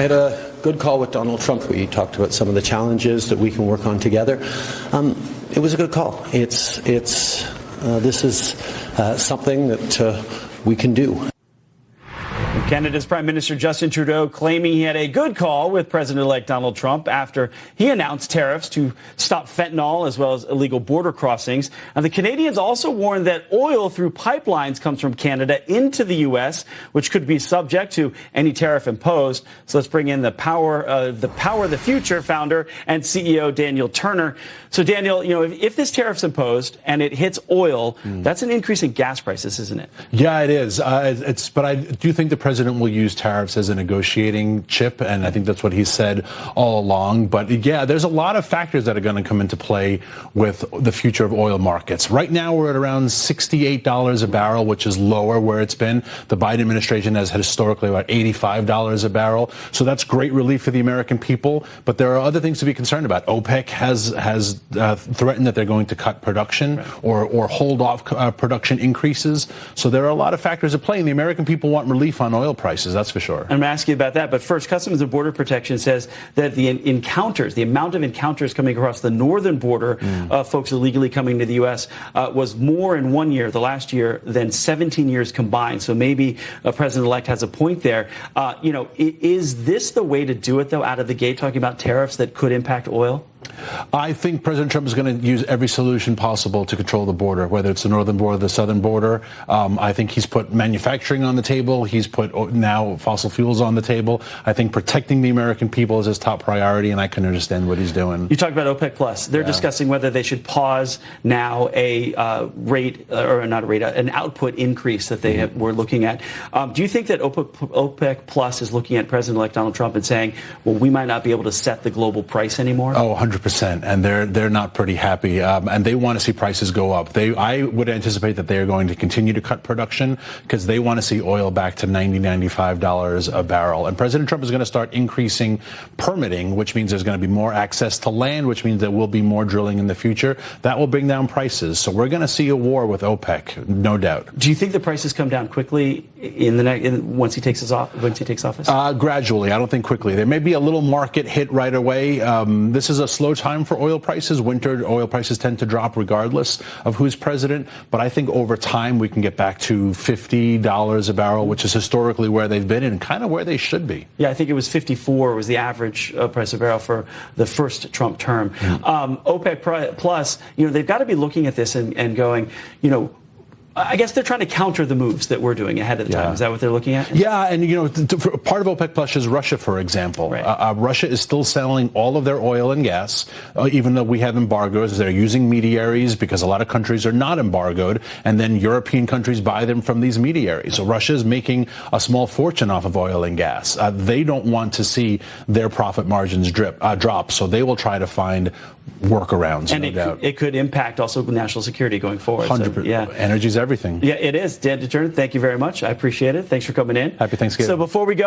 had a good call with Donald Trump. We talked about some of the challenges that we can work on together. It was a good call. This is something that we can do. Canada's Prime Minister Justin Trudeau claiming he had a good call with President-elect Donald Trump after he announced tariffs to stop fentanyl as well as illegal border crossings. And the Canadians also warned that oil through pipelines comes from Canada into the U.S., which could be subject to any tariff imposed. So let's bring in the Power of the Future founder and CEO Daniel Turner. So Daniel, if this tariff's imposed and it hits oil, that's an increase in gas prices, isn't it? Yeah, it is. But I do think the president will use tariffs as a negotiating chip, and I think that's what he said all along. But yeah, there's a lot of factors that are going to come into play with the future of oil markets. Right now, we're at around $68 a barrel, which is lower where it's been. The Biden administration has historically about $85 a barrel. So that's great relief for the American people. But there are other things to be concerned about. OPEC has threatened that they're going to cut production or hold off production increases. So there are a lot of factors at play, and the American people want relief on oil prices, that's for sure. I'm going to ask you about that. But first, Customs and Border Protection says that the amount of encounters coming across the northern border of folks illegally coming to the U.S. Was more in 1 year, the last year, than 17 years combined. So maybe President-elect has a point there. Is this the way to do it, though, out of the gate, talking about tariffs that could impact oil? I think President Trump is going to use every solution possible to control the border, whether it's the northern border, the southern border. I think he's put manufacturing on the table. He's put now fossil fuels on the table. I think protecting the American people is his top priority, and I can understand what he's doing. You talked about OPEC Plus. They're discussing whether they should pause now an output increase that they were looking at. Do you think that OPEC Plus is looking at President-elect Donald Trump and saying, well, we might not be able to set the global price anymore? Oh, 100%. And they're not pretty happy, and they want to see prices go up. I would anticipate that they are going to continue to cut production because they want to see oil back to $90, $95 a barrel. And President Trump is going to start increasing permitting, which means there's going to be more access to land, which means there will be more drilling in the future. That will bring down prices. So we're going to see a war with OPEC, no doubt. Do you think the prices come down quickly once he takes office? Gradually. I don't think quickly. There may be a little market hit right away. This is a slow time for oil prices. Winter oil prices tend to drop regardless of who's president. But I think over time we can get back to $50 a barrel, which is historically where they've been and kind of where they should be. Yeah, I think it was 54 was the average price of barrel for the first Trump term. OPEC Plus, they've got to be looking at this and going, I guess they're trying to counter the moves that we're doing ahead of the time. Is that what they're looking at? Yeah, and part of OPEC Plus is Russia, for example. Right. Russia is still selling all of their oil and gas, even though we have embargoes. They're using mediaries because a lot of countries are not embargoed, and then European countries buy them from these mediaries. So Russia is making a small fortune off of oil and gas. They don't want to see their profit margins drop, so they will try to find workarounds. And it could impact also national security going forward. 100%. So, yeah. Energy's everything. Yeah, it is. Dan Turner, thank you very much. I appreciate it. Thanks for coming in. Happy Thanksgiving. So before we go.